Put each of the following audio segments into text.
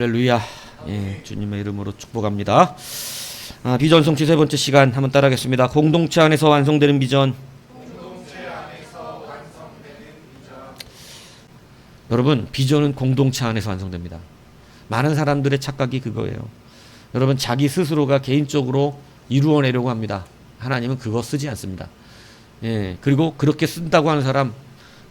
할렐루야. 예, 주님의 이름으로 축복합니다. 비전 성취 세 번째 시간 한번 따라하겠습니다. 공동체 안에서 완성되는 비전. 여러분, 비전은 공동체 안에서 완성됩니다. 많은 사람들의 착각이 그거예요. 여러분, 자기 스스로가 개인적으로 이루어내려고 합니다. 하나님은 그거 쓰지 않습니다. 예, 그리고 그렇게 쓴다고 하는 사람,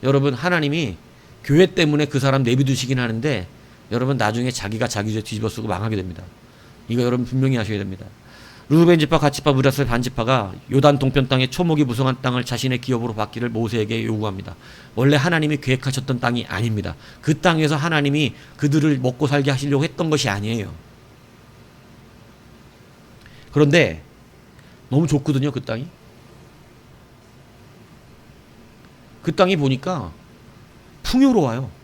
여러분, 하나님이 교회 때문에 그 사람 내비두시긴 하는데 여러분 나중에 자기가 자기 죄 뒤집어 쓰고 망하게 됩니다. 이거 여러분 분명히 아셔야 됩니다. 루벤 지파, 갓 지파, 므낫세 반 지파가 요단 동편 땅에 초목이 무성한 땅을 자신의 기업으로 받기를 모세에게 요구합니다. 원래 하나님이 계획하셨던 땅이 아닙니다. 그 땅에서 하나님이 그들을 먹고 살게 하시려고 했던 것이 아니에요. 그런데 너무 좋거든요, 그 땅이. 그 땅이 보니까 풍요로워요.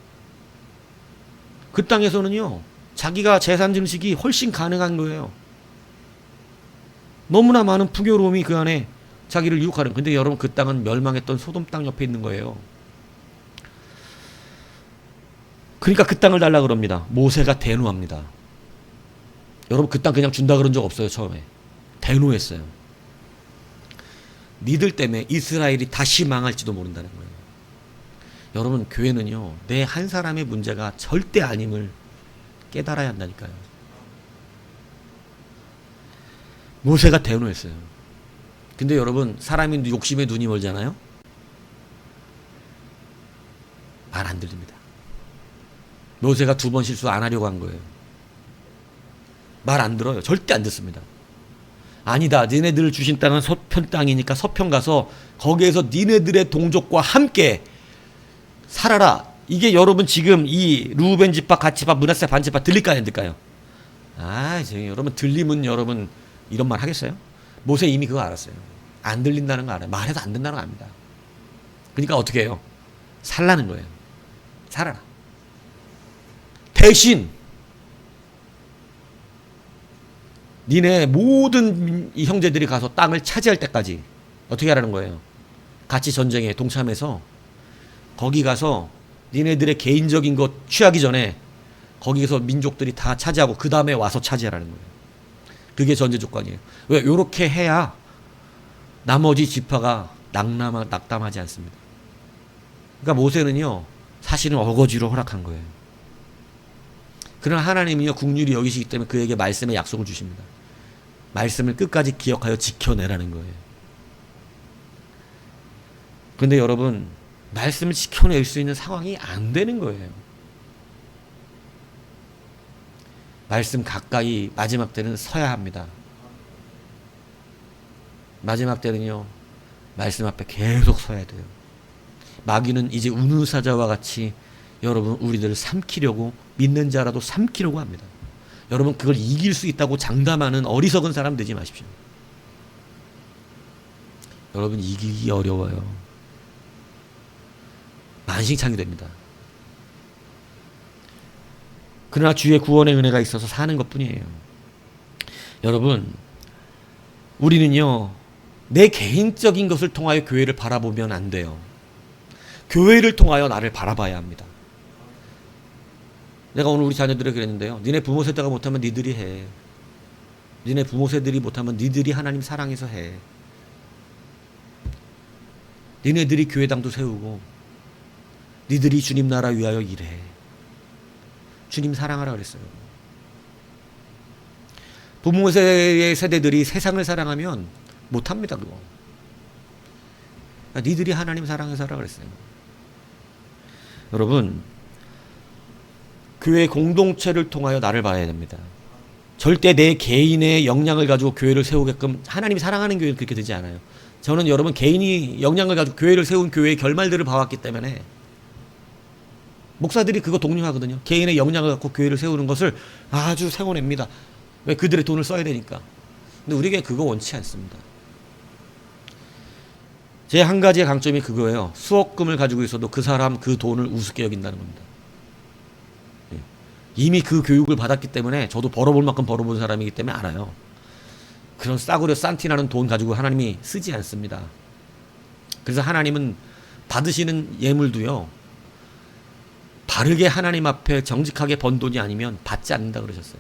그 땅에서는요, 자기가 재산 증식이 훨씬 가능한 거예요. 너무나 많은 풍요로움이 그 안에 자기를 유혹하는. 근데 여러분, 그 땅은 멸망했던 소돔 땅 옆에 있는 거예요. 그러니까 그 땅을 달라 그럽니다. 모세가 대노합니다. 여러분, 그 땅 그냥 준다 그런 적 없어요. 처음에 대노했어요. 니들 때문에 이스라엘이 다시 망할지도 모른다는 거예요. 여러분, 교회는요, 내 한 사람의 문제가 절대 아님을 깨달아야 한다니까요. 모세가 대노했어요. 근데 여러분, 사람이 욕심에 눈이 멀잖아요. 말 안 들립니다. 모세가 2번 실수 안 하려고 한 거예요. 말 안 들어요. 절대 안 듣습니다. 아니다, 니네들 주신 땅은 서편 땅이니까 서편 가서 거기에서 니네들의 동족과 함께 살아라. 이게 여러분 지금 이 루벤 지파, 갓 지파, 므낫세 반 지파 들릴까요, 안 들릴까요? 여러분 들리면 여러분 이런 말 하겠어요? 모세 이미 그거 알았어요. 안 들린다는 거 알아요. 말해도 안 된다는 거 압니다. 그러니까 어떻게 해요? 살라는 거예요. 살아라. 대신 니네 모든 이 형제들이 가서 땅을 차지할 때까지 어떻게 하라는 거예요? 같이 전쟁에 동참해서 거기 가서 니네들의 개인적인 것 취하기 전에 거기서 민족들이 다 차지하고 그 다음에 와서 차지하라는 거예요. 그게 전제 조건이에요. 왜? 요렇게 해야 나머지 지파가 낙담하지 않습니다. 그러니까 모세는요, 사실은 어거지로 허락한 거예요. 그러나 하나님은요, 국률이 여기시기 때문에 그에게 말씀의 약속을 주십니다. 말씀을 끝까지 기억하여 지켜내라는 거예요. 근데 여러분, 말씀을 지켜낼 수 있는 상황이 안 되는 거예요. 말씀 가까이 마지막 때는 서야 합니다. 마지막 때는요, 말씀 앞에 계속 서야 돼요. 마귀는 이제 우는 사자와 같이 여러분 우리들을 삼키려고, 믿는 자라도 삼키려고 합니다. 여러분, 그걸 이길 수 있다고 장담하는 어리석은 사람 되지 마십시오. 여러분, 이기기 어려워요. 만신창이 됩니다. 그러나 주의 구원의 은혜가 있어서 사는 것뿐이에요. 여러분, 우리는요, 내 개인적인 것을 통하여 교회를 바라보면 안 돼요. 교회를 통하여 나를 바라봐야 합니다. 내가 오늘 우리 자녀들에게 그랬는데요, 니네 부모 세대가 못하면 니들이 해. 니네 부모 세들이 못하면 니들이 하나님 사랑해서 해. 니네들이 교회당도 세우고 니들이 주님 나라 위하여 일해. 주님 사랑하라 그랬어요. 부모 세대들이 세상을 사랑하면 못합니다, 그거. 그러니까 니들이 하나님 사랑해서 하라 그랬어요. 여러분, 교회 공동체를 통하여 나를 봐야 됩니다. 절대 내 개인의 역량을 가지고 교회를 세우게끔, 하나님이 사랑하는 교회는 그렇게 되지 않아요. 저는 여러분 개인이 역량을 가지고 교회를 세운 교회의 결말들을 봐왔기 때문에 목사들이 그거 독려하거든요. 개인의 역량을 갖고 교회를 세우는 것을 아주 세워냅니다. 왜? 그들의 돈을 써야 되니까. 근데 우리에게 그거 원치 않습니다. 제 한 가지의 강점이 그거예요. 수억금을 가지고 있어도 그 사람 그 돈을 우습게 여긴다는 겁니다. 이미 그 교육을 받았기 때문에 저도 벌어볼 만큼 벌어본 사람이기 때문에 알아요. 그런 싸구려 싼티나는 돈 가지고 하나님이 쓰지 않습니다. 그래서 하나님은 받으시는 예물도요, 바르게 하나님 앞에 정직하게 번 돈이 아니면 받지 않는다 그러셨어요.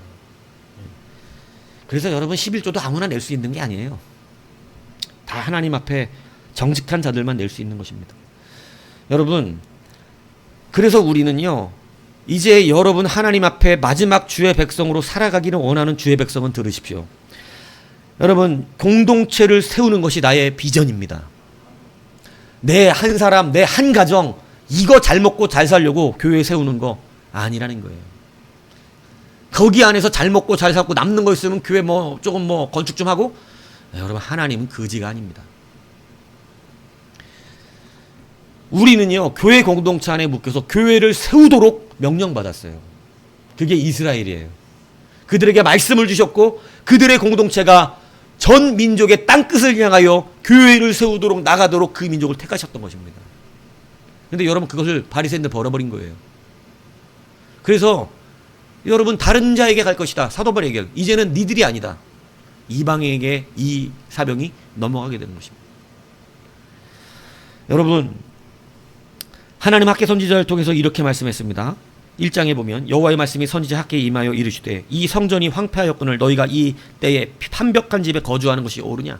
그래서 여러분 11조도 아무나 낼 수 있는 게 아니에요. 다 하나님 앞에 정직한 자들만 낼 수 있는 것입니다. 여러분, 그래서 우리는요, 이제 여러분 하나님 앞에 마지막 주의 백성으로 살아가기를 원하는 주의 백성은 들으십시오. 여러분, 공동체를 세우는 것이 나의 비전입니다. 내 한 사람, 내 한 가정, 이거 잘 먹고 잘 살려고 교회 세우는 거 아니라는 거예요. 거기 안에서 잘 먹고 잘 살고 남는 거 있으면 교회 뭐 조금 뭐 건축 좀 하고, 여러분 하나님은 거지가 아닙니다. 우리는요, 교회 공동체 안에 묶여서 교회를 세우도록 명령받았어요. 그게 이스라엘이에요. 그들에게 말씀을 주셨고 그들의 공동체가 전 민족의 땅끝을 향하여 교회를 세우도록 나가도록 그 민족을 택하셨던 것입니다. 그런데 여러분 그것을 바리새인들 벌어버린 거예요. 그래서 여러분 다른 자에게 갈 것이다. 사도 바울에게 이제는 니들이 아니다. 이방에게 이 사명이 넘어가게 되는 것입니다. 여러분, 하나님 학개 선지자를 통해서 이렇게 말씀했습니다. 1장에 보면 여호와의 말씀이 선지자 학개에 임하여 이르시되 이 성전이 황폐하였거늘 너희가 이 때에 판벽한 집에 거주하는 것이 옳으냐.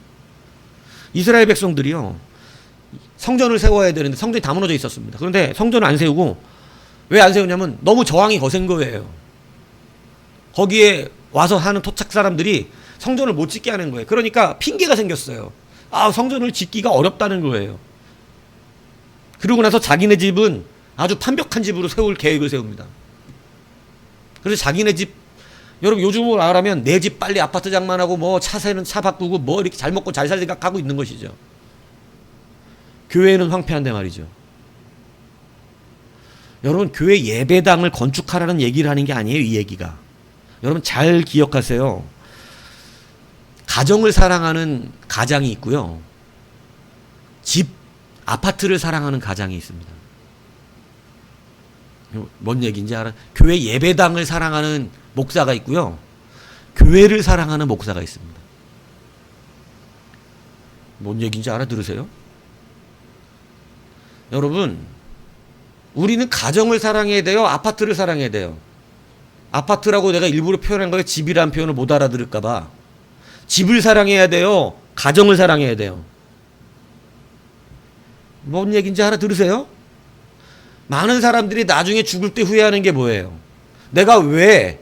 이스라엘 백성들이요, 성전을 세워야 되는데 성전이 다 무너져 있었습니다. 그런데 성전을 안 세우고, 왜 안 세우냐면 너무 저항이 거센 거예요. 거기에 와서 하는 토착 사람들이 성전을 못 짓게 하는 거예요. 그러니까 핑계가 생겼어요. 아, 성전을 짓기가 어렵다는 거예요. 그러고 나서 자기네 집은 아주 판벽한 집으로 세울 계획을 세웁니다. 그래서 자기네 집, 여러분 요즘으로 말하면 내 집 빨리 아파트 장만하고 뭐 차세는 차 바꾸고 뭐 이렇게 잘 먹고 잘 살 생각하고 있는 것이죠. 교회는 황폐한데 말이죠. 여러분 교회 예배당을 건축하라는 얘기를 하는 게 아니에요, 이 얘기가. 여러분 잘 기억하세요. 가정을 사랑하는 가장이 있고요, 집, 아파트를 사랑하는 가장이 있습니다. 뭔 얘기인지 알아? 교회 예배당을 사랑하는 목사가 있고요, 교회를 사랑하는 목사가 있습니다. 뭔 얘기인지 알아들으세요? 여러분, 우리는 가정을 사랑해야 돼요, 아파트를 사랑해야 돼요? 아파트라고 내가 일부러 표현한 거에 집이라는 표현을 못 알아들을까봐 집을 사랑해야 돼요, 가정을 사랑해야 돼요? 뭔 얘기인지 알아들으세요? 많은 사람들이 나중에 죽을 때 후회하는 게 뭐예요? 내가 왜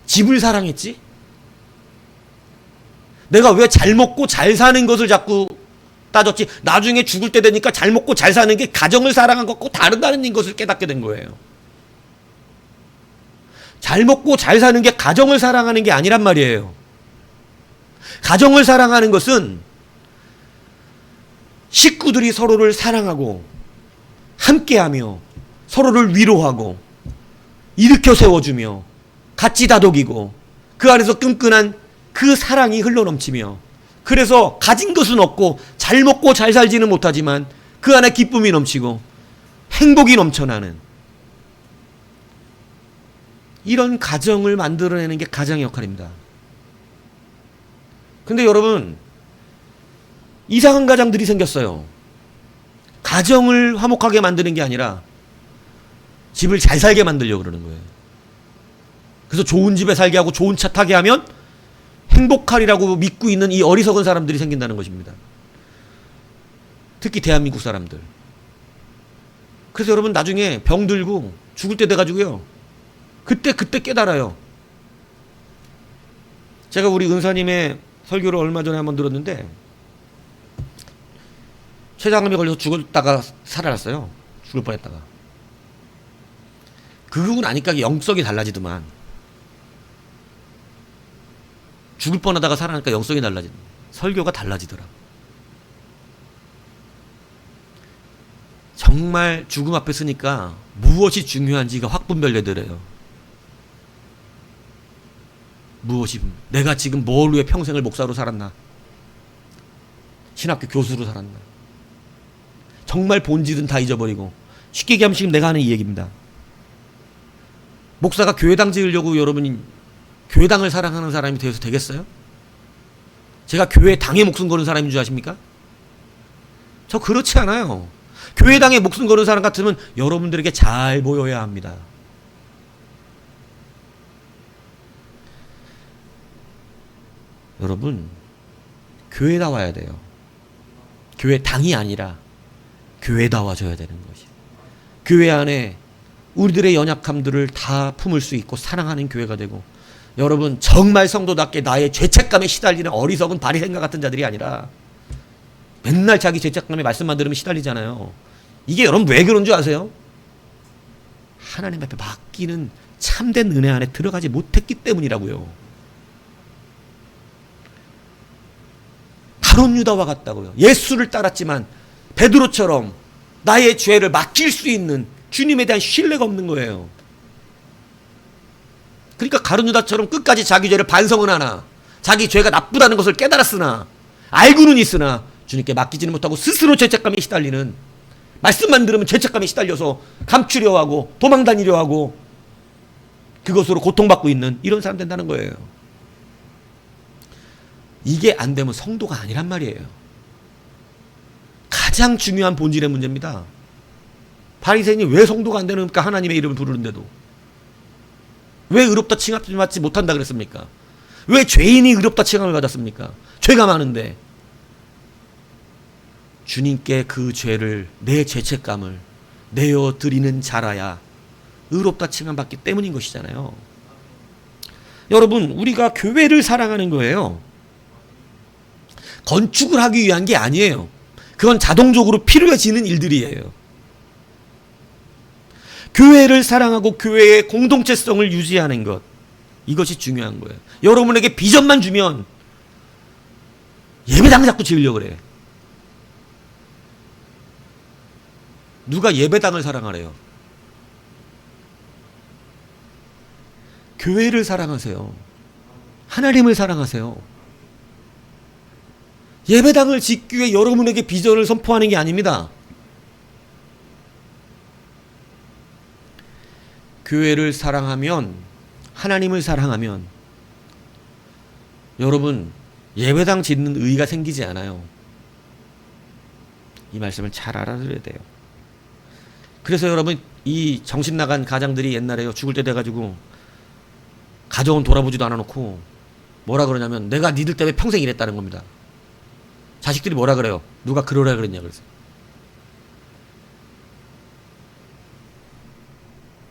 집을 사랑했지? 내가 왜 잘 먹고 잘 사는 것을 자꾸 따졌지? 나중에 죽을 때 되니까 잘 먹고 잘 사는 게 가정을 사랑한 것과 다르다는 것을 깨닫게 된 거예요. 잘 먹고 잘 사는 게 가정을 사랑하는 게 아니란 말이에요. 가정을 사랑하는 것은 식구들이 서로를 사랑하고 함께하며 서로를 위로하고 일으켜 세워주며 같이 다독이고 그 안에서 끈끈한 그 사랑이 흘러넘치며, 그래서 가진 것은 없고 잘 먹고 잘 살지는 못하지만 그 안에 기쁨이 넘치고 행복이 넘쳐나는 이런 가정을 만들어내는 게 가장의 역할입니다. 근데 여러분, 이상한 가장들이 생겼어요. 가정을 화목하게 만드는 게 아니라 집을 잘 살게 만들려고 그러는 거예요. 그래서 좋은 집에 살게 하고 좋은 차 타게 하면 행복하리라고 믿고 있는 이 어리석은 사람들이 생긴다는 것입니다. 특히 대한민국 사람들. 그래서 여러분 나중에 병 들고 죽을 때 돼가지고요, 그때 깨달아요. 제가 우리 은사님의 설교를 얼마 전에 한번 들었는데, 췌장암에 걸려서 죽었다가 살아났어요. 죽을 뻔했다가. 그러고 나니까 영성이 달라지더만. 죽을 뻔하다가 살아나니까 영성이 달라지더만. 설교가 달라지더라. 정말 죽음 앞에 서니까 무엇이 중요한지가 확 분별되더래요. 무엇이, 내가 지금 뭘 위해 평생을 목사로 살았나, 신학교 교수로 살았나, 정말 본질은 다 잊어버리고, 쉽게 얘기하면 지금 내가 하는 이 얘기입니다. 목사가 교회당 지으려고 여러분이 교회당을 사랑하는 사람이 되어서 되겠어요? 제가 교회당에 목숨 거는 사람인 줄 아십니까? 저 그렇지 않아요. 교회당에 목숨 거는 사람 같으면 여러분들에게 잘 보여야 합니다. 여러분, 교회다 와야 돼요. 교회 당이 아니라 교회다 와줘야 되는 것이. 교회 안에 우리들의 연약함들을 다 품을 수 있고 사랑하는 교회가 되고, 여러분 정말 성도답게 나의 죄책감에 시달리는 어리석은 바리새인과 같은 자들이 아니라 맨날 자기 죄책감에 말씀만 들으면 시달리잖아요. 이게 여러분 왜 그런 줄 아세요? 하나님 앞에 맡기는 참된 은혜 안에 들어가지 못했기 때문이라고요. 가룟 유다와 같다고요. 예수를 따랐지만 베드로처럼 나의 죄를 맡길 수 있는 주님에 대한 신뢰가 없는 거예요. 그러니까 가룟 유다처럼 끝까지 자기 죄를 반성은 하나, 자기 죄가 나쁘다는 것을 깨달았으나, 알고는 있으나 주님께 맡기지는 못하고 스스로 죄책감에 시달리는, 말씀만 들으면 죄책감에 시달려서 감추려 하고 도망다니려 하고 그것으로 고통받고 있는 이런 사람 된다는 거예요. 이게 안 되면 성도가 아니란 말이에요. 가장 중요한 본질의 문제입니다. 바리새인이 왜 성도가 안 되는가? 하나님의 이름을 부르는데도 왜 의롭다 칭함받지 못한다 그랬습니까? 왜 죄인이 의롭다 칭함을 받았습니까? 죄가 많은데. 주님께 그 죄를, 내 죄책감을 내어드리는 자라야 의롭다 칭함받기 때문인 것이잖아요. 여러분, 우리가 교회를 사랑하는 거예요. 건축을 하기 위한 게 아니에요. 그건 자동적으로 필요해지는 일들이에요. 교회를 사랑하고 교회의 공동체성을 유지하는 것, 이것이 중요한 거예요. 여러분에게 비전만 주면 예배당 자꾸 지으려고 그래. 누가 예배당을 사랑하래요? 교회를 사랑하세요. 하나님을 사랑하세요. 예배당을 짓기 위해 여러분에게 비전을 선포하는 게 아닙니다. 교회를 사랑하면, 하나님을 사랑하면 여러분 예배당 짓는 의의가 생기지 않아요. 이 말씀을 잘 알아들어야 돼요. 그래서 여러분, 이 정신 나간 가장들이 옛날에요, 죽을 때 돼가지고 가정은 돌아보지도 않아놓고 뭐라 그러냐면, 내가 니들 때문에 평생 일했다는 겁니다. 자식들이 뭐라 그래요? 누가 그러라 그랬냐 그래서.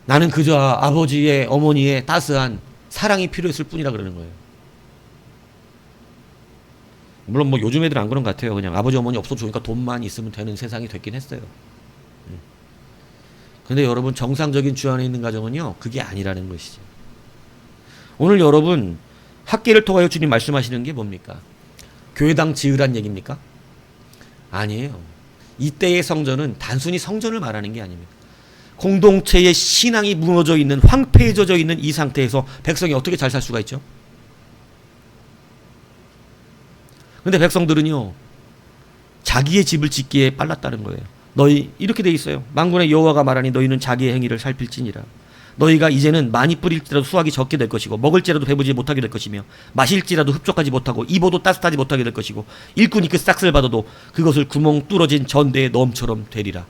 나는 그저 아버지의, 어머니의 따스한 사랑이 필요했을 뿐이라 그러는 거예요. 물론 뭐 요즘 애들은 안 그런 것 같아요. 그냥 아버지 어머니 없어도 좋으니까 돈만 있으면 되는 세상이 됐긴 했어요. 근데 여러분, 정상적인 주 안에 있는 가정은요, 그게 아니라는 것이죠. 오늘 여러분, 학계를 통하여 주님 말씀하시는 게 뭡니까? 교회당 지으란 얘기입니까? 아니에요. 이때의 성전은 단순히 성전을 말하는 게 아닙니다. 공동체의 신앙이 무너져 있는, 황폐해져 있는 이 상태에서 백성이 어떻게 잘 살 수가 있죠? 근데 백성들은요, 자기의 집을 짓기에 빨랐다는 거예요. 너희, 이렇게 돼 있어요. 만군의 여호와가 말하니 너희는 자기의 행위를 살필지니라. 너희가 이제는 많이 뿌릴지라도 수확이 적게 될 것이고, 먹을지라도 배부르지 못하게 될 것이며, 마실지라도 흡족하지 못하고, 입어도 따뜻하지 못하게 될 것이고, 일꾼이 그 싹을 받아도 그것을 구멍 뚫어진 전대의 놈처럼 되리라.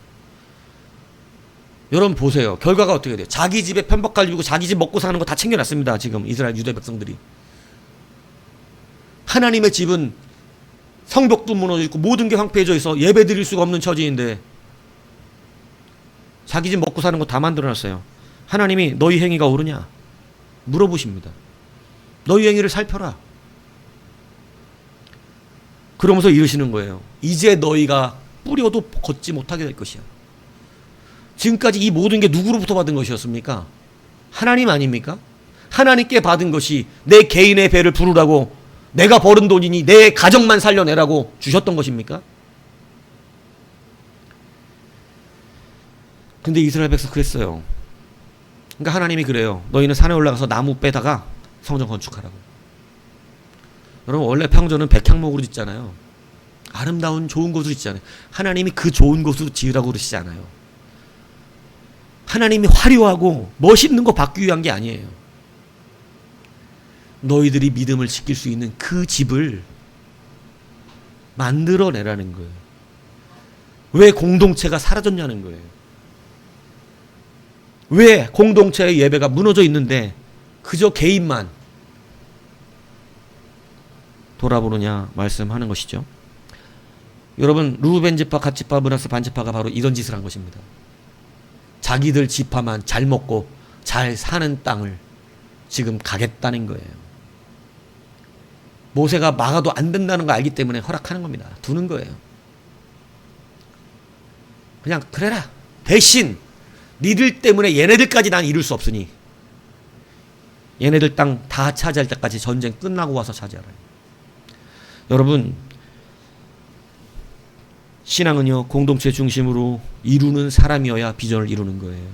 여러분 보세요. 결과가 어떻게 돼요? 자기 집에 편박할 주고 자기 집 먹고 사는 거 다 챙겨놨습니다. 지금 이스라엘 유대 백성들이. 하나님의 집은 성벽도 무너져 있고 모든 게 황폐해져 있어 예배 드릴 수가 없는 처지인데 자기 집 먹고 사는 거 다 만들어놨어요. 하나님이 너희 행위가 옳으냐? 물어보십니다. 너희 행위를 살펴라. 그러면서 이러시는 거예요. 이제 너희가 뿌려도 걷지 못하게 될 것이야. 지금까지 이 모든 게 누구로부터 받은 것이었습니까? 하나님 아닙니까? 하나님께 받은 것이 내 개인의 배를 부르라고, 내가 벌은 돈이니 내 가정만 살려내라고 주셨던 것입니까? 근데 이스라엘 백성 그랬어요. 그러니까 하나님이 그래요. 너희는 산에 올라가서 나무 빼다가 성전 건축하라고. 여러분, 원래 평전은 백향목으로 짓잖아요. 아름다운 좋은 곳으로 짓잖아요. 하나님이 그 좋은 곳으로 지으라고 그러시지 않아요. 하나님이 화려하고 멋있는 거 받기 위한 게 아니에요. 너희들이 믿음을 지킬 수 있는 그 집을 만들어내라는 거예요. 왜 공동체가 사라졌냐는 거예요. 왜 공동체의 예배가 무너져 있는데 그저 개인만 돌아보느냐 말씀하는 것이죠. 여러분, 루벤 지파, 갓 지파, 므낫세 반 지파가 바로 이런 짓을 한 것입니다. 자기들 지파만 잘 먹고 잘 사는 땅을 지금 가겠다는 거예요. 모세가 막아도 안 된다는 거 알기 때문에 허락하는 겁니다. 두는 거예요. 그냥 그래라. 대신 니들 때문에 얘네들까지 난 이룰 수 없으니 얘네들 땅 다 차지할 때까지 전쟁 끝나고 와서 차지하라. 여러분, 신앙은요, 공동체 중심으로 이루는 사람이어야 비전을 이루는 거예요.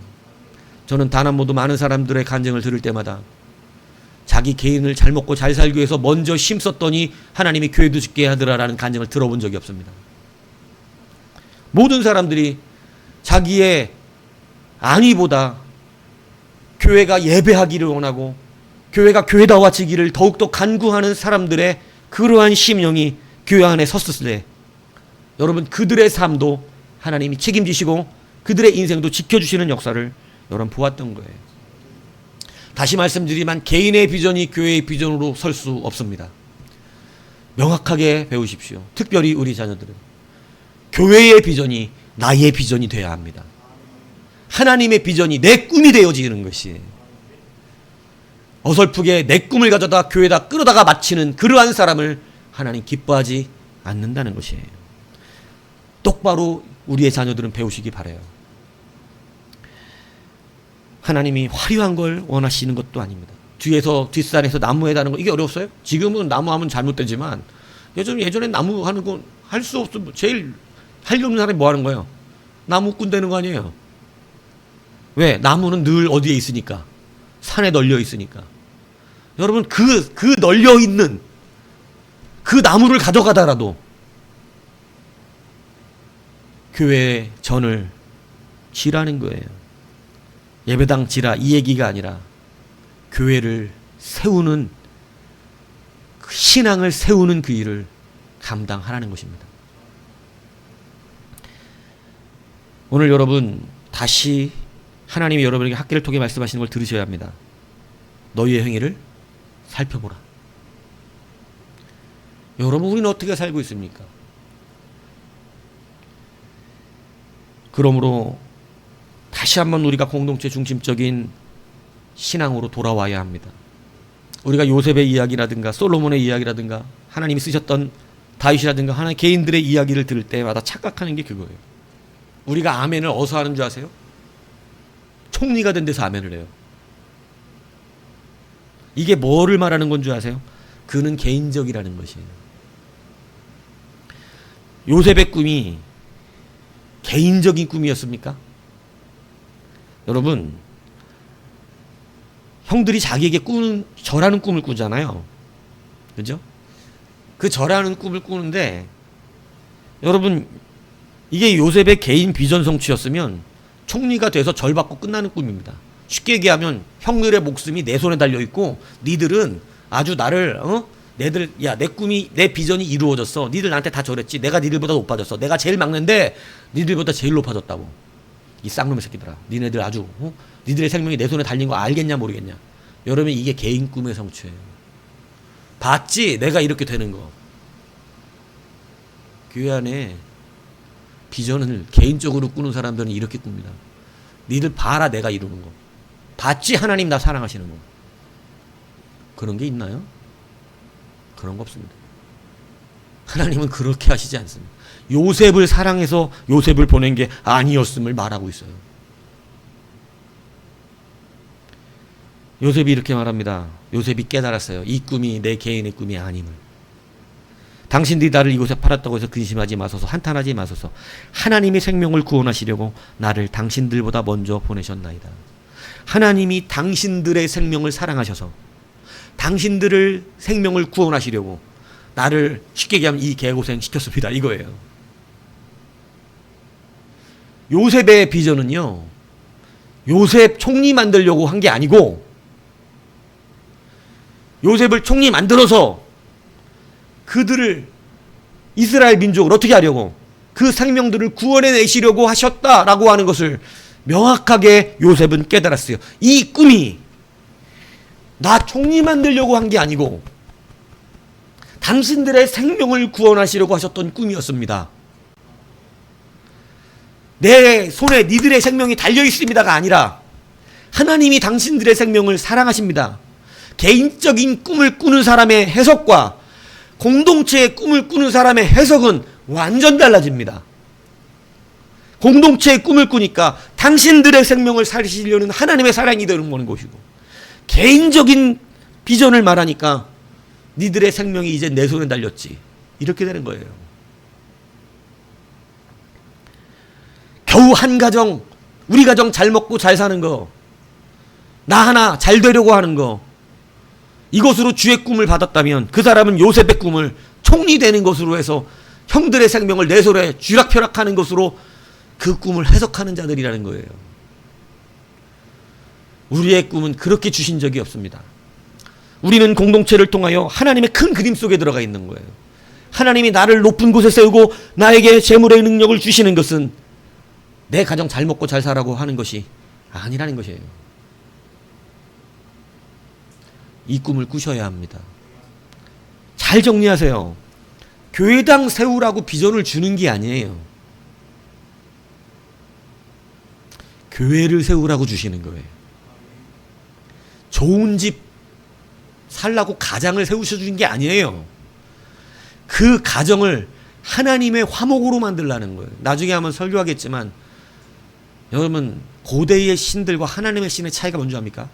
저는 단 한 번도 많은 사람들의 간증을 들을 때마다 자기 개인을 잘 먹고 잘 살기 위해서 먼저 힘썼더니 하나님이 교회도 짓게 하더라라는 간증을 들어본 적이 없습니다. 모든 사람들이 자기의 안위보다 교회가 예배하기를 원하고 교회가 교회다워지기를 더욱더 간구하는 사람들의 그러한 심령이 교회 안에 섰을 때 여러분, 그들의 삶도 하나님이 책임지시고 그들의 인생도 지켜주시는 역사를 여러분 보았던 거예요. 다시 말씀드리지만 개인의 비전이 교회의 비전으로 설 수 없습니다. 명확하게 배우십시오. 특별히 우리 자녀들은 교회의 비전이 나의 비전이 되어야 합니다. 하나님의 비전이 내 꿈이 되어지는 것이, 어설프게 내 꿈을 가져다 교회에다 끌어다가 바치는 그러한 사람을 하나님 기뻐하지 않는다는 것이에요. 똑바로 우리의 자녀들은 배우시기 바라요. 하나님이 화려한 걸 원하시는 것도 아닙니다. 뒤에서 뒷산에서 나무에다는 거, 이게 어려웠어요? 지금은 나무하면 잘못되지만 예전에 나무 하는 건 할 수 없어. 제일 할 없는 사람이 뭐 하는 거예요? 나무꾼 되는 거 아니에요? 왜? 나무는 늘 어디에 있으니까? 산에 널려 있으니까. 여러분, 그 널려 있는 그 나무를 가져가다라도 교회의 전을 지라는 거예요. 예배당 지라 이 얘기가 아니라 교회를 세우는, 신앙을 세우는 그 일을 감당하라는 것입니다. 오늘 여러분, 다시 하나님이 여러분에게 학기를 통해 말씀하시는 걸 들으셔야 합니다. 너희의 행위를 살펴보라. 여러분, 우리는 어떻게 살고 있습니까? 그러므로 다시 한번 우리가 공동체 중심적인 신앙으로 돌아와야 합니다. 우리가 요셉의 이야기라든가 솔로몬의 이야기라든가 하나님이 쓰셨던 다윗이라든가 하나님 개인들의 이야기를 들을 때마다 착각하는 게 그거예요. 우리가 아멘을 어디서 하는 줄 아세요? 총리가 된 데서 아멘을 해요. 이게 뭐를 말하는 건 줄 아세요? 그는 개인적이라는 것이에요. 요셉의 꿈이 개인적인 꿈이었습니까? 여러분, 형들이 자기에게 절하는 꿈을 꾸잖아요. 그죠? 그 절하는 꿈을 꾸는데, 여러분, 이게 요셉의 개인 비전 성취였으면 총리가 돼서 절 받고 끝나는 꿈입니다. 쉽게 얘기하면 형들의 목숨이 내 손에 달려 있고, 니들은 아주 나를, 야, 내 꿈이, 내 비전이 이루어졌어. 니들 나한테 다 절했지. 내가 니들보다 높아졌어. 내가 제일 막는데 니들보다 제일 높아졌다고. 이 쌍놈의 새끼들아. 니네들 아주, 니들의 생명이 내 손에 달린 거 알겠냐 모르겠냐. 여러분, 이게 개인 꿈의 성취예요. 봤지? 내가 이렇게 되는 거. 교회 안에 비전을 개인적으로 꾸는 사람들은 이렇게 꿉니다. 니들 봐라, 내가 이루는 거. 봤지? 하나님 나 사랑하시는 거. 그런 게 있나요? 그런 거 없습니다. 하나님은 그렇게 하시지 않습니다. 요셉을 사랑해서 요셉을 보낸 게 아니었음을 말하고 있어요. 요셉이 이렇게 말합니다. 요셉이 깨달았어요. 이 꿈이 내 개인의 꿈이 아님을. 당신들이 나를 이곳에 팔았다고 해서 근심하지 마소서, 한탄하지 마소서. 하나님이 생명을 구원하시려고 나를 당신들보다 먼저 보내셨나이다. 하나님이 당신들의 생명을 사랑하셔서 당신들을 생명을 구원하시려고 나를 쉽게 얘기하면 이 개고생 시켰습니다. 이거예요. 요셉의 비전은요, 요셉 총리 만들려고 한 게 아니고, 요셉을 총리 만들어서 그들을, 이스라엘 민족을 어떻게 하려고, 그 생명들을 구원해내시려고 하셨다라고 하는 것을 명확하게 요셉은 깨달았어요. 이 꿈이 나 총리 만들려고 한 게 아니고 당신들의 생명을 구원하시려고 하셨던 꿈이었습니다. 내 손에 니들의 생명이 달려 있습니다가 아니라 하나님이 당신들의 생명을 사랑하십니다. 개인적인 꿈을 꾸는 사람의 해석과 공동체의 꿈을 꾸는 사람의 해석은 완전 달라집니다. 공동체의 꿈을 꾸니까 당신들의 생명을 살리시려는 하나님의 사랑이 되는 것이고, 개인적인 비전을 말하니까 니들의 생명이 이제 내 손에 달렸지, 이렇게 되는 거예요. 겨우 한 가정, 우리 가정 잘 먹고 잘 사는 거, 나 하나 잘 되려고 하는 거, 이것으로 주의 꿈을 받았다면 그 사람은 요셉의 꿈을 총리 되는 것으로 해서 형들의 생명을 내 손에 쥐락펴락하는 것으로 그 꿈을 해석하는 자들이라는 거예요. 우리의 꿈은 그렇게 주신 적이 없습니다. 우리는 공동체를 통하여 하나님의 큰 그림 속에 들어가 있는 거예요. 하나님이 나를 높은 곳에 세우고 나에게 재물의 능력을 주시는 것은 내 가정 잘 먹고 잘 살라고 하는 것이 아니라는 것이에요. 이 꿈을 꾸셔야 합니다. 잘 정리하세요. 교회당 세우라고 비전을 주는 게 아니에요. 교회를 세우라고 주시는 거예요. 좋은 집 살라고 가장을 세우셔 주신 게 아니에요. 그 가정을 하나님의 화목으로 만들라는 거예요. 나중에 한번 설교하겠지만, 여러분, 고대의 신들과 하나님의 신의 차이가 뭔지 압니까?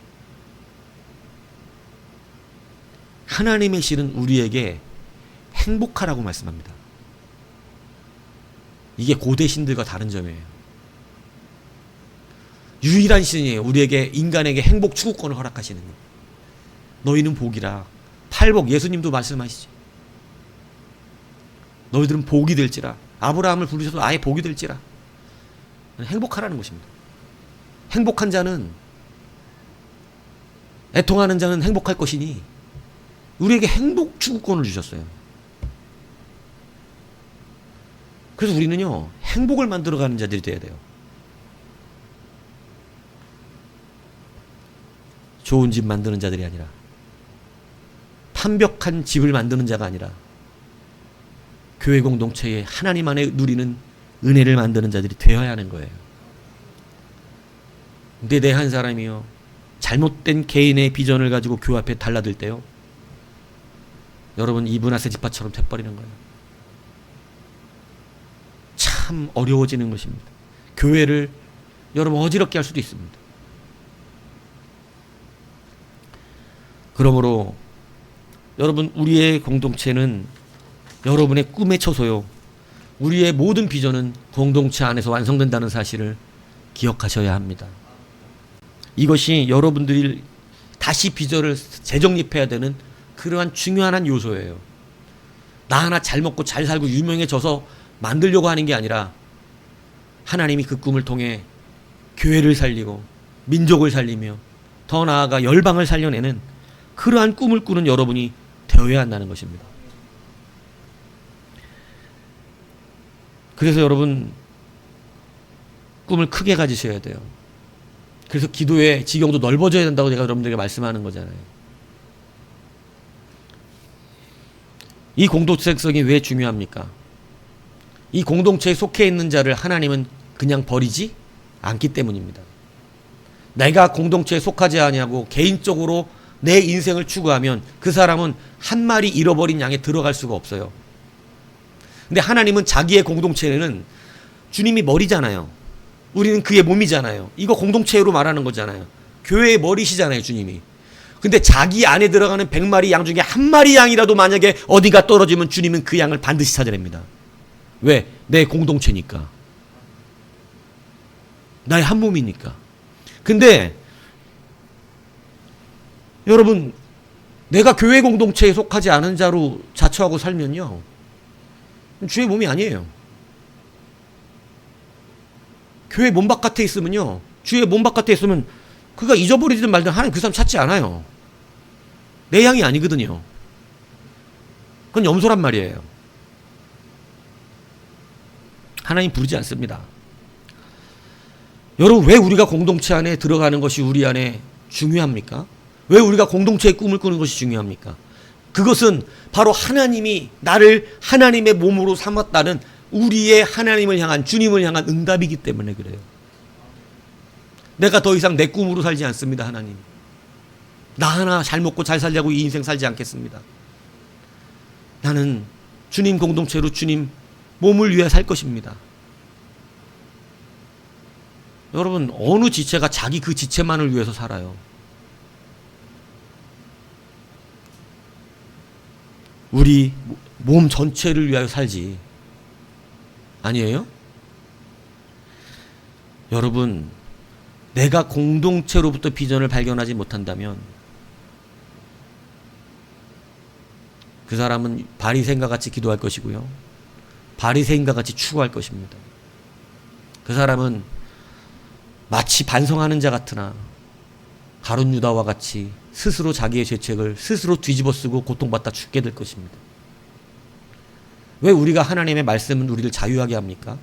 하나님의 신은 우리에게 행복하라고 말씀합니다. 이게 고대 신들과 다른 점이에요. 유일한 신이에요. 우리에게, 인간에게 행복 추구권을 허락하시는 거예요. 너희는 복이라. 팔복, 예수님도 말씀하시죠. 너희들은 복이 될지라. 아브라함을 부르셔서 아예 복이 될지라. 행복하라는 것입니다. 행복한 자는, 애통하는 자는 행복할 것이니 우리에게 행복 추구권을 주셨어요. 그래서 우리는요, 행복을 만들어가는 자들이 되어야 돼요. 좋은 집 만드는 자들이 아니라, 완벽한 집을 만드는 자가 아니라, 교회 공동체에 하나님 안에 누리는 은혜를 만드는 자들이 되어야 하는 거예요. 근데 내 한 사람이요, 잘못된 개인의 비전을 가지고 교회 앞에 달라들 때요, 여러분, 이브나세 지파처럼 돼버리는 거예요. 참 어려워지는 것입니다. 교회를 여러분 어지럽게 할 수도 있습니다. 그러므로 여러분, 우리의 공동체는 여러분의 꿈의 처소요, 우리의 모든 비전은 공동체 안에서 완성된다는 사실을 기억하셔야 합니다. 이것이 여러분들이 다시 비전을 재정립해야 되는 그러한 중요한 한 요소예요. 나 하나 잘 먹고 잘 살고 유명해져서 만들려고 하는 게 아니라, 하나님이 그 꿈을 통해 교회를 살리고 민족을 살리며 더 나아가 열방을 살려내는 그러한 꿈을 꾸는 여러분이 되어야 한다는 것입니다. 그래서 여러분, 꿈을 크게 가지셔야 돼요. 그래서 기도의 지경도 넓어져야 된다고 제가 여러분들에게 말씀하는 거잖아요. 이 공동체성이 왜 중요합니까? 이 공동체에 속해 있는 자를 하나님은 그냥 버리지 않기 때문입니다. 내가 공동체에 속하지 아니하고 개인적으로 내 인생을 추구하면 그 사람은 한 마리 잃어버린 양에 들어갈 수가 없어요. 근데 하나님은 자기의 공동체는 주님이 머리잖아요. 우리는 그의 몸이잖아요. 이거 공동체로 말하는 거잖아요. 교회의 머리시잖아요, 주님이. 근데 자기 안에 들어가는 100마리 양 중에 한 마리 양이라도 만약에 어디가 떨어지면 주님은 그 양을 반드시 찾아냅니다. 왜? 내 공동체니까. 나의 한 몸이니까. 근데 여러분, 내가 교회 공동체에 속하지 않은 자로 자처하고 살면요, 주의 몸이 아니에요. 교회 몸 바깥에 있으면요, 주의 몸 바깥에 있으면 그가 잊어버리든 말든 하나님 그 사람 찾지 않아요. 내 양이 아니거든요. 그건 염소란 말이에요. 하나님 부르지 않습니다. 여러분, 왜 우리가 공동체 안에 들어가는 것이 우리 안에 중요합니까? 왜 우리가 공동체의 꿈을 꾸는 것이 중요합니까? 그것은 바로 하나님이 나를 하나님의 몸으로 삼았다는 우리의 하나님을 향한, 주님을 향한 응답이기 때문에 그래요. 내가 더 이상 내 꿈으로 살지 않습니다. 하나님, 나 하나 잘 먹고 잘 살자고 이 인생 살지 않겠습니다. 나는 주님 공동체로 주님 몸을 위해 살 것입니다. 여러분, 어느 지체가 자기 그 지체만을 위해서 살아요? 우리 몸 전체를 위하여 살지. 아니에요? 여러분, 내가 공동체로부터 비전을 발견하지 못한다면 그 사람은 바리새인과 같이 기도할 것이고요, 바리새인과 같이 추구할 것입니다. 그 사람은 마치 반성하는 자 같으나 가룟 유다와 같이 스스로 자기의 죄책을 스스로 뒤집어쓰고 고통받다 죽게 될 것입니다. 왜 우리가 하나님의 말씀은 우리를 자유하게 합니까?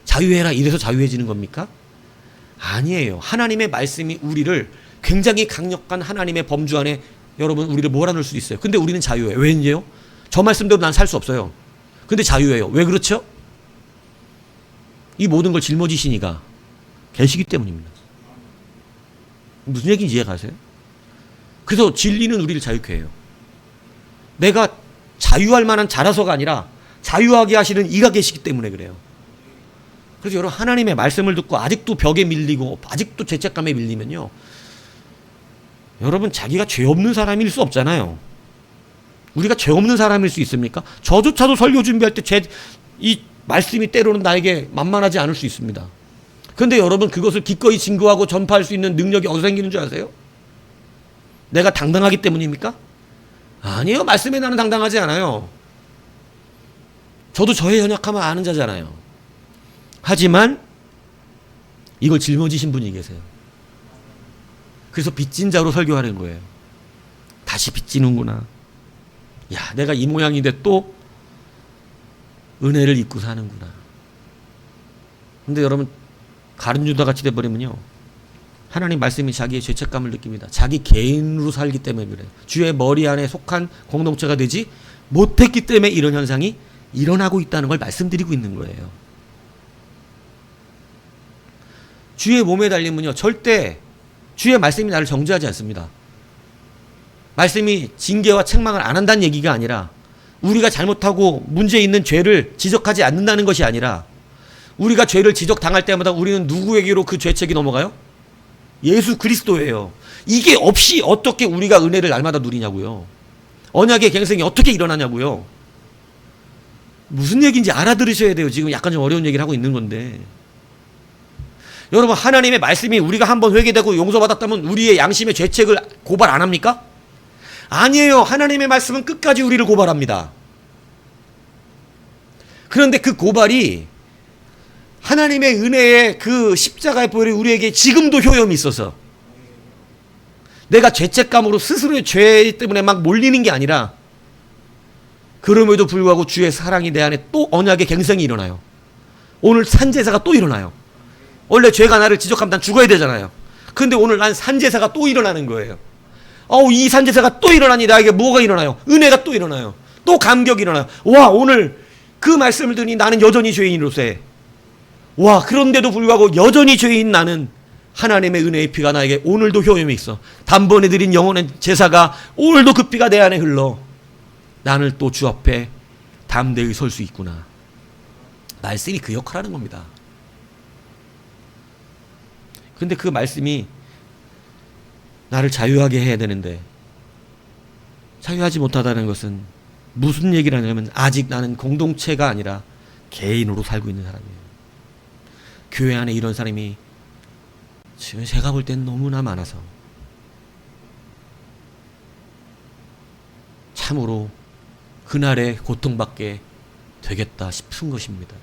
자유해라 이래서 자유해지는 겁니까? 아니에요. 하나님의 말씀이 우리를 굉장히 강력한 하나님의 범주 안에 여러분 우리를 몰아넣을 수도 있어요. 근데 우리는 자유해요. 왜요? 저 말씀대로 난 살 수 없어요. 근데 자유해요. 왜 그렇죠? 이 모든 걸 짊어지시니가 계시기 때문입니다. 무슨 얘기인지 이해 가세요? 그래서 진리는 우리를 자유케 해요. 내가 자유할 만한 자라서가 아니라 자유하게 하시는 이가 계시기 때문에 그래요. 그래서 여러분, 하나님의 말씀을 듣고 아직도 벽에 밀리고 아직도 죄책감에 밀리면요, 여러분, 자기가 죄 없는 사람일 수 없잖아요. 우리가 죄 없는 사람일 수 있습니까? 저조차도 설교 준비할 때 이 말씀이 때로는 나에게 만만하지 않을 수 있습니다. 그런데 여러분, 그것을 기꺼이 증거하고 전파할 수 있는 능력이 어디서 생기는 줄 아세요? 내가 당당하기 때문입니까? 아니에요. 말씀에 나는 당당하지 않아요. 저도 저의 연약함을 아는 자잖아요. 하지만 이걸 짊어지신 분이 계세요. 그래서 빚진 자로 설교하는 거예요. 다시 빚지는구나. 야, 내가 이 모양인데 또 은혜를 입고 사는구나. 근데 여러분, 가룟 유다 같이 돼버리면요, 하나님 말씀이 자기의 죄책감을 느낍니다. 자기 개인으로 살기 때문에 그래요. 주의 머리 안에 속한 공동체가 되지 못했기 때문에 이런 현상이 일어나고 있다는 걸 말씀드리고 있는 거예요. 주의 몸에 달리면요, 절대 주의 말씀이 나를 정죄하지 않습니다. 말씀이 징계와 책망을 안 한다는 얘기가 아니라, 우리가 잘못하고 문제 있는 죄를 지적하지 않는다는 것이 아니라, 우리가 죄를 지적당할 때마다 우리는 누구에게로 그 죄책이 넘어가요? 예수 그리스도예요. 이게 없이 어떻게 우리가 은혜를 날마다 누리냐고요. 언약의 갱생이 어떻게 일어나냐고요. 무슨 얘기인지 알아들으셔야 돼요. 지금 약간 좀 어려운 얘기를 하고 있는 건데, 여러분, 하나님의 말씀이 우리가 한번 회개되고 용서받았다면 우리의 양심의 죄책을 고발 안 합니까? 아니에요. 하나님의 말씀은 끝까지 우리를 고발합니다. 그런데 그 고발이 하나님의 은혜의 그 십자가의 보혈이 우리에게 지금도 효염이 있어서, 내가 죄책감으로 스스로의 죄 때문에 막 몰리는 게 아니라, 그럼에도 불구하고 주의 사랑이 내 안에 또 언약의 갱생이 일어나요. 오늘 산제사가 또 일어나요. 원래 죄가 나를 지적하면 난 죽어야 되잖아요. 근데 오늘 난 산제사가 또 일어나는 거예요. 이 산제사가 또 일어나니 나에게 뭐가 일어나요? 은혜가 또 일어나요. 또 감격이 일어나요. 와, 오늘 그 말씀을 들으니 나는 여전히 죄인으로서의, 와, 그런데도 불구하고 여전히 죄인 나는 하나님의 은혜의 피가 나에게 오늘도 효험이 있어. 단번에 드린 영원한 제사가 오늘도 그 피가 내 안에 흘러 나를 또 주 앞에 담대히 설 수 있구나. 말씀이 그 역할을 하는 겁니다. 근데 그 말씀이 나를 자유하게 해야 되는데, 자유하지 못하다는 것은 무슨 얘기를 하냐면, 아직 나는 공동체가 아니라 개인으로 살고 있는 사람이에요. 교회 안에 이런 사람이 지금 제가 볼 땐 너무나 많아서 참으로 그날에 고통받게 되겠다 싶은 것입니다.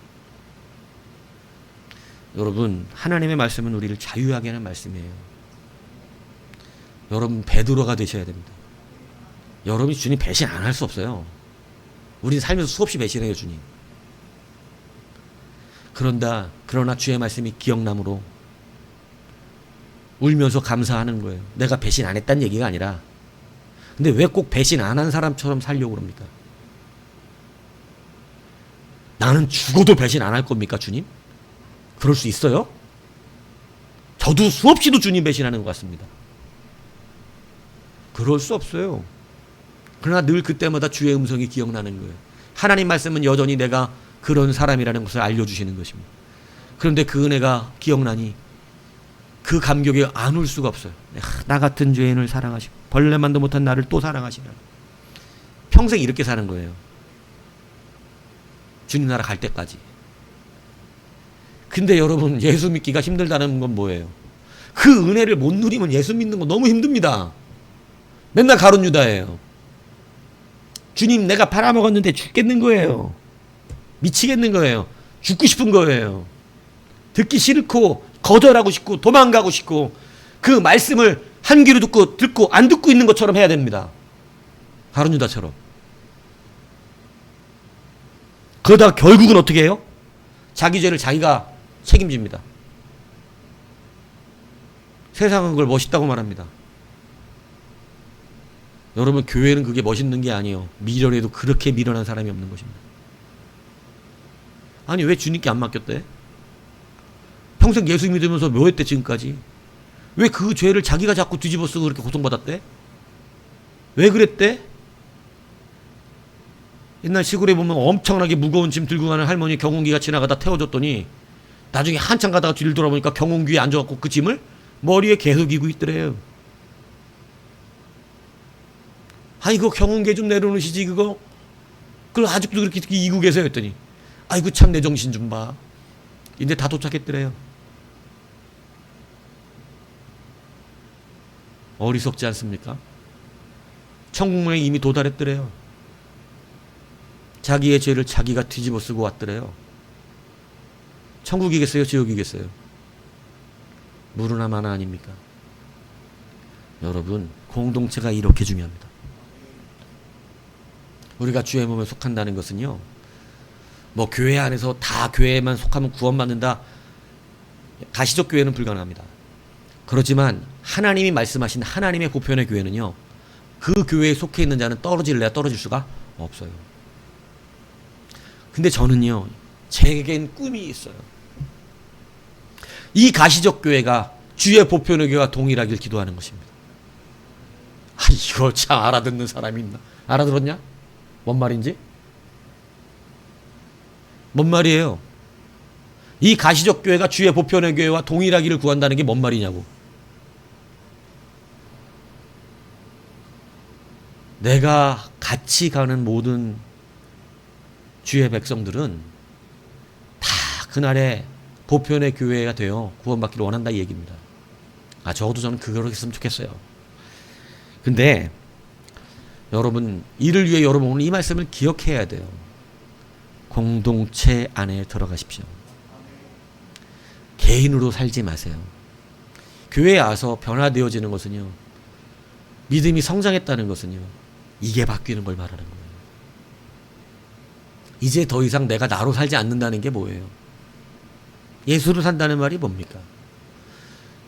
여러분, 하나님의 말씀은 우리를 자유하게 하는 말씀이에요. 여러분, 베드로가 되셔야 됩니다. 여러분이 주님 배신 안 할 수 없어요. 우리는 살면서 수없이 배신해요, 주님. 그러나 주의 말씀이 기억남으로 울면서 감사하는 거예요. 내가 배신 안 했다는 얘기가 아니라, 근데 왜 꼭 배신 안 한 사람처럼 살려고 그럽니까? 나는 죽어도 배신 안 할 겁니까, 주님? 그럴 수 있어요? 저도 수없이도 주님 배신하는 것 같습니다. 그럴 수 없어요. 그러나 늘 그때마다 주의 음성이 기억나는 거예요. 하나님 말씀은 여전히 내가 그런 사람이라는 것을 알려주시는 것입니다. 그런데 그 은혜가 기억나니 그 감격에 안 울 수가 없어요. 나 같은 죄인을 사랑하시고 벌레만도 못한 나를 또 사랑하시나. 평생 이렇게 사는 거예요. 주님 나라 갈 때까지. 근데 여러분, 예수 믿기가 힘들다는 건 뭐예요? 그 은혜를 못 누리면 예수 믿는 거 너무 힘듭니다. 맨날 가룟 유다예요. 주님, 내가 팔아먹었는데 죽겠는 거예요. 미치겠는 거예요. 죽고 싶은 거예요. 듣기 싫고 거절하고 싶고 도망가고 싶고 그 말씀을 한 귀로 듣고 안 듣고 있는 것처럼 해야 됩니다. 가룟 유다처럼. 그러다가 결국은 어떻게 해요? 자기 죄를 자기가 책임집니다. 세상은 그걸 멋있다고 말합니다. 여러분, 교회는 그게 멋있는 게 아니에요. 미련해도 그렇게 미련한 사람이 없는 것입니다. 아니, 왜 주님께 안 맡겼대? 평생 예수 믿으면서 뭐 했대 지금까지? 왜 그 죄를 자기가 자꾸 뒤집어 쓰고 그렇게 고통받았대? 왜 그랬대? 옛날 시골에 보면 엄청나게 무거운 짐 들고 가는 할머니 경운기가 지나가다 태워줬더니 나중에 한참 가다가 뒤를 돌아보니까 경운기에 앉아갖고 그 짐을 머리에 계속 이고 있더래요. 아이고, 경운기 좀 내려놓으시지 그거? 그걸 아직도 그렇게 이고 계세요 했더니 아이고 참 내 정신 좀 봐. 이제 다 도착했더래요. 어리석지 않습니까? 천국문에 이미 도달했더래요. 자기의 죄를 자기가 뒤집어 쓰고 왔더래요. 천국이겠어요? 지옥이겠어요? 물으나 마나 아닙니까? 여러분, 공동체가 이렇게 중요합니다. 우리가 주의 몸에 속한다는 것은요, 뭐 교회 안에서 다 교회에만 속하면 구원받는다, 가시적 교회는 불가능합니다. 그렇지만 하나님이 말씀하신 하나님의 보편의 교회는요, 그 교회에 속해 있는 자는 떨어질래야 떨어질 수가 없어요. 근데 저는요, 제겐 꿈이 있어요. 이 가시적 교회가 주의 보편의 교회와 동일하길 기도하는 것입니다. 아, 이거 참 알아듣는 사람이 있나? 알아들었냐? 뭔 말인지? 뭔 말이에요? 이 가시적 교회가 주의 보편의 교회와 동일하기를 구한다는 게 뭔 말이냐고. 내가 같이 가는 모든 주의 백성들은 다 그날의 보편의 교회가 되어 구원받기를 원한다 이 얘기입니다. 아, 적어도 저는 그렇게 했으면 좋겠어요. 근데 여러분, 이를 위해 여러분 오늘 이 말씀을 기억해야 돼요. 공동체 안에 들어가십시오. 개인으로 살지 마세요. 교회에 와서 변화되어지는 것은요, 믿음이 성장했다는 것은요, 이게 바뀌는 걸 말하는 거예요. 이제 더 이상 내가 나로 살지 않는다는 게 뭐예요? 예수로 산다는 말이 뭡니까?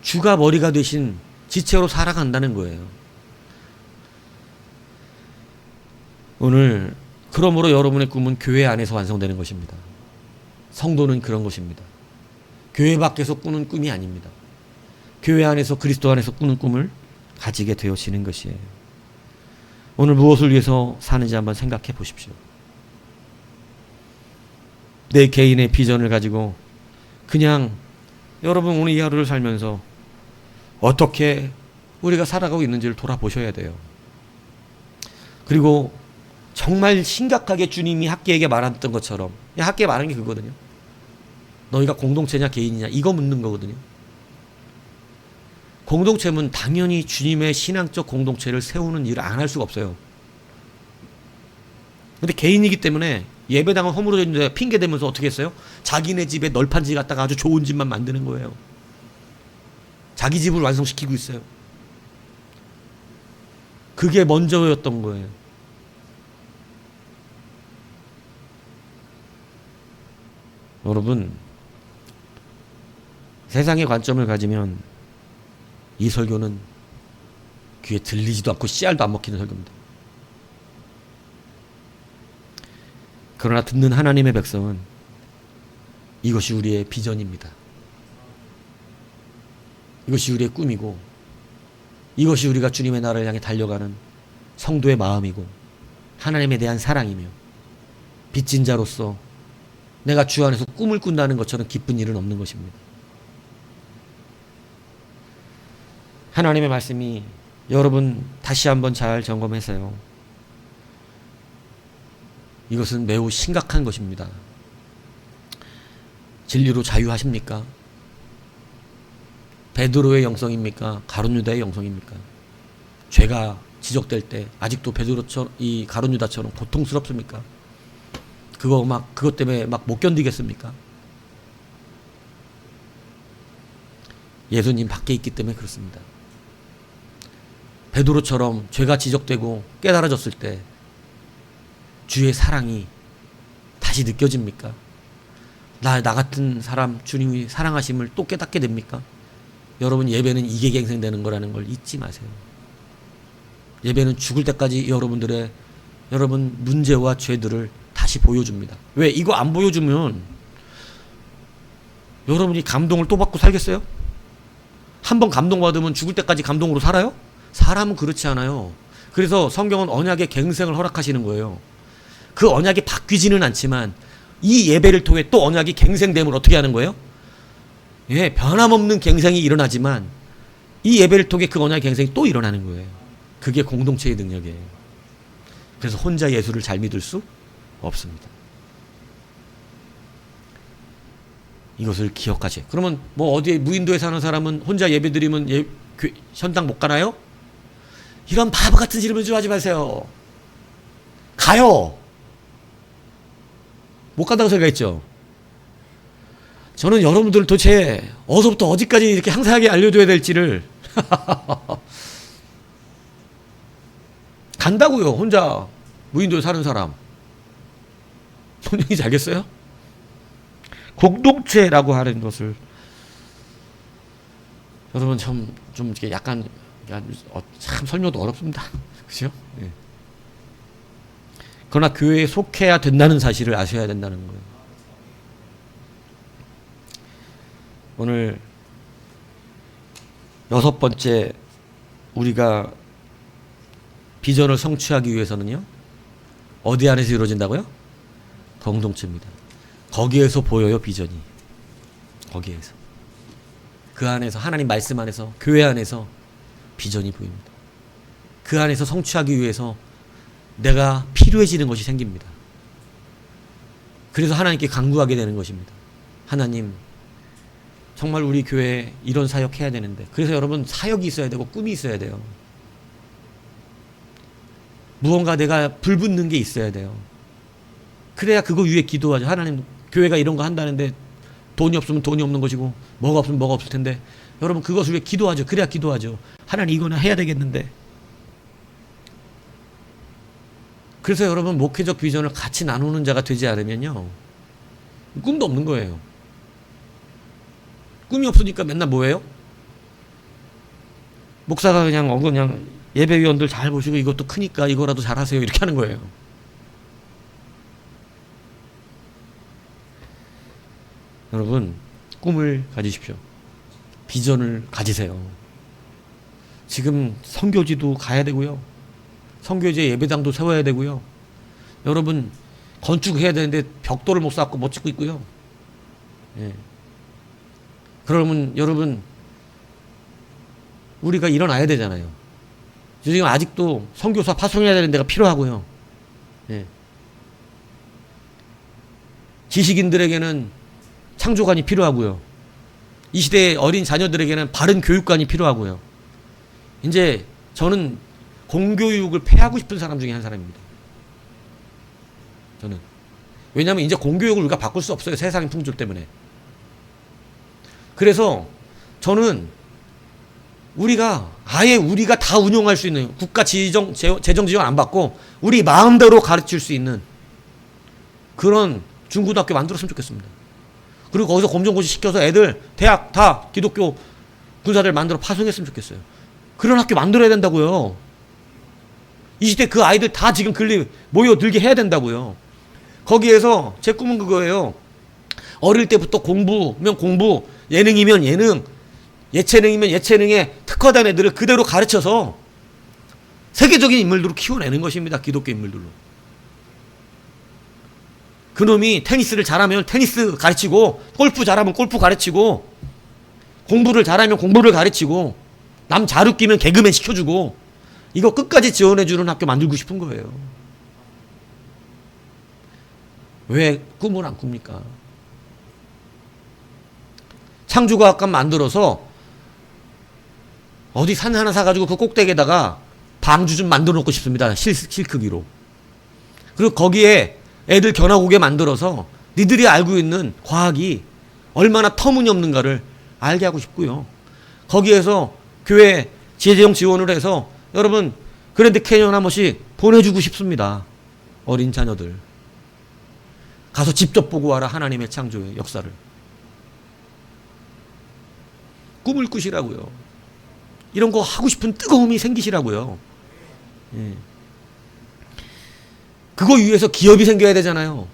주가 머리가 되신 지체로 살아간다는 거예요. 오늘 그러므로 여러분의 꿈은 교회 안에서 완성되는 것입니다. 성도는 그런 것입니다. 교회 밖에서 꾸는 꿈이 아닙니다. 교회 안에서 그리스도 안에서 꾸는 꿈을 가지게 되어지는 것이에요. 오늘 무엇을 위해서 사는지 한번 생각해 보십시오. 내 개인의 비전을 가지고 그냥 여러분 오늘 이 하루를 살면서 어떻게 우리가 살아가고 있는지를 돌아보셔야 돼요. 그리고 정말 심각하게 주님이 학계에게 말했던 것처럼, 학계에 말한 게 그거거든요. 너희가 공동체냐 개인이냐 이거 묻는 거거든요. 공동체는 당연히 주님의 신앙적 공동체를 세우는 일을 안 할 수가 없어요. 근데 개인이기 때문에 예배당은 허물어져 있는데 핑계 대면서 어떻게 했어요? 자기네 집에 널판 집 갖다가 아주 좋은 집만 만드는 거예요. 자기 집을 완성시키고 있어요. 그게 먼저였던 거예요. 여러분, 세상의 관점을 가지면 이 설교는 귀에 들리지도 않고 씨알도 안 먹히는 설교입니다. 그러나 듣는 하나님의 백성은 이것이 우리의 비전입니다. 이것이 우리의 꿈이고 이것이 우리가 주님의 나라를 향해 달려가는 성도의 마음이고 하나님에 대한 사랑이며 빚진 자로서 내가 주 안에서 꿈을 꾼다는 것처럼 기쁜 일은 없는 것입니다. 하나님의 말씀이 여러분 다시 한번 잘 점검해서요. 이것은 매우 심각한 것입니다. 진리로 자유하십니까? 베드로의 영성입니까? 가룟 유다의 영성입니까? 죄가 지적될 때 아직도 베드로처럼 이 가룟 유다처럼 고통스럽습니까? 그것 때문에 막 못 견디겠습니까? 예수님 밖에 있기 때문에 그렇습니다. 베드로처럼 죄가 지적되고 깨달아졌을 때 주의 사랑이 다시 느껴집니까? 나 같은 사람 주님이 사랑하심을 또 깨닫게 됩니까? 여러분, 예배는 이게 갱생되는 거라는 걸 잊지 마세요. 예배는 죽을 때까지 여러분 문제와 죄들을 다시 보여줍니다. 왜? 이거 안 보여주면 여러분이 감동을 또 받고 살겠어요? 한번 감동받으면 죽을 때까지 감동으로 살아요? 사람은 그렇지 않아요. 그래서 성경은 언약의 갱생을 허락하시는 거예요. 그 언약이 바뀌지는 않지만 이 예배를 통해 또 언약이 갱생됨을 어떻게 하는 거예요? 예, 변함없는 갱생이 일어나지만 이 예배를 통해 그 언약의 갱생이 또 일어나는 거예요. 그게 공동체의 능력이에요. 그래서 혼자 예수를 잘 믿을 수 없습니다. 이것을 기억하세요. 그러면 뭐 어디에 무인도에 사는 사람은 혼자 예배 드리면 현당 못 가나요? 이런 바보 같은 질문 좀 하지 마세요. 가요. 못 간다고 생각했죠. 저는 여러분들 도대체 어디서부터 어디까지 이렇게 항상하게 알려줘야 될지를 간다고요. 혼자 무인도에 사는 사람. 손님이 잘겠어요? 공동체라고 하는 것을 여러분 좀 이렇게 약간 참 설명도 어렵습니다. 그죠? 예. 그러나 교회에 속해야 된다는 사실을 아셔야 된다는 거예요. 오늘 6번째 우리가 비전을 성취하기 위해서는요. 어디 안에서 이루어진다고요? 공동체입니다. 거기에서 보여요, 비전이. 거기에서. 그 안에서, 하나님 말씀 안에서, 교회 안에서 비전이 보입니다. 그 안에서 성취하기 위해서 내가 필요해지는 것이 생깁니다. 그래서 하나님께 간구하게 되는 것입니다. 하나님, 정말 우리 교회에 이런 사역 해야 되는데. 그래서 여러분, 사역이 있어야 되고 꿈이 있어야 돼요. 무언가 내가 불붙는 게 있어야 돼요. 그래야 그거 위에 기도하죠. 하나님, 교회가 이런 거 한다는데 돈이 없으면 돈이 없는 것이고 뭐가 없으면 뭐가 없을 텐데 여러분 그것을 위해 기도하죠. 그래야 기도하죠. 하나님 이거는 해야 되겠는데. 그래서 여러분 목회적 비전을 같이 나누는 자가 되지 않으면요. 꿈도 없는 거예요. 꿈이 없으니까 맨날 뭐예요? 목사가 그냥 예배위원들 잘 보시고 이것도 크니까 이거라도 잘 하세요. 이렇게 하는 거예요. 여러분, 꿈을 가지십시오. 비전을 가지세요. 지금 선교지도 가야 되고요. 선교지에 예배당도 세워야 되고요. 여러분, 건축해야 되는데 벽돌을 못 쌓고 못 짓고 있고요. 예. 그러면 여러분, 우리가 일어나야 되잖아요. 지금 아직도 선교사 파송해야 되는 데가 필요하고요. 예. 지식인들에게는 창조관이 필요하고요. 이 시대의 어린 자녀들에게는 바른 교육관이 필요하고요. 이제 저는 공교육을 폐하고 싶은 사람 중에 한 사람입니다. 저는. 왜냐하면 이제 공교육을 우리가 바꿀 수 없어요. 세상의 풍조 때문에. 그래서 저는 우리가 다 운영할 수 있는 국가 재정 지원 안 받고 우리 마음대로 가르칠 수 있는 그런 중고등학교 만들었으면 좋겠습니다. 그리고 거기서 검정고시 시켜서 애들 대학 다 기독교 군사들 만들어 파송했으면 좋겠어요. 그런 학교 만들어야 된다고요. 이 시대 그 아이들 다 지금 모여들게 해야 된다고요. 거기에서 제 꿈은 그거예요. 어릴 때부터 공부면 공부, 예능이면 예능, 예체능이면 예체능에 특화된 애들을 그대로 가르쳐서 세계적인 인물들로 키워내는 것입니다. 기독교 인물들로. 그놈이 테니스를 잘하면 테니스 가르치고, 골프 잘하면 골프 가르치고, 공부를 잘하면 공부를 가르치고, 남 잘 웃기면 개그맨 시켜주고, 이거 끝까지 지원해주는 학교 만들고 싶은 거예요. 왜 꿈을 안 꿉니까? 창조과학관 만들어서 어디 산 하나 사가지고 그 꼭대기에다가 방주 좀 만들어 놓고 싶습니다. 실크기로. 그리고 거기에 애들 견학오게 만들어서 니들이 알고 있는 과학이 얼마나 터무니없는가를 알게 하고 싶고요. 거기에서 교회 재정 지원을 해서 여러분 그랜드 캐니언 한 번씩 보내주고 싶습니다. 어린 자녀들. 가서 직접 보고 와라. 하나님의 창조의 역사를. 꿈을 꾸시라고요. 이런 거 하고 싶은 뜨거움이 생기시라고요. 예. 그거 위해서 기업이 생겨야 되잖아요.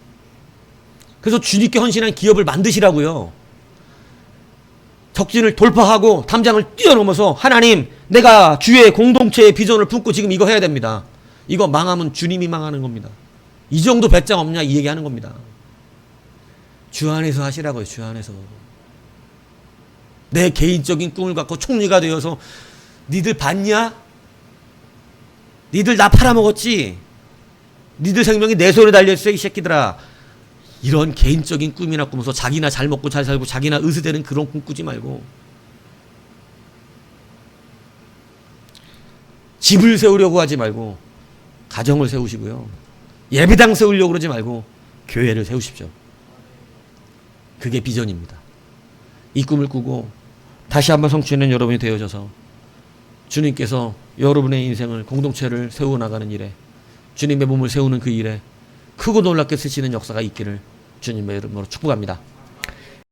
그래서 주님께 헌신한 기업을 만드시라고요. 적진을 돌파하고 담장을 뛰어넘어서 하나님, 내가 주의 공동체의 비전을 품고 지금 이거 해야 됩니다. 이거 망하면 주님이 망하는 겁니다. 이 정도 배짱 없냐 이 얘기하는 겁니다. 주 안에서 하시라고요. 주 안에서. 내 개인적인 꿈을 갖고 총리가 되어서 니들 봤냐? 니들 나 팔아먹었지? 니들 생명이 내 손에 달려있어 이 새끼들아. 이런 개인적인 꿈이나 꾸면서 자기나 잘 먹고 잘 살고 자기나 으스대는 그런 꿈 꾸지 말고, 집을 세우려고 하지 말고 가정을 세우시고요. 예배당 세우려고 그러지 말고 교회를 세우십시오. 그게 비전입니다. 이 꿈을 꾸고 다시 한번 성취하는 여러분이 되어져서 주님께서 여러분의 인생을, 공동체를 세워나가는 일에, 주님의 몸을 세우는 그 일에 크고 놀랍게 쓰시는 역사가 있기를 주님의 이름으로 축복합니다.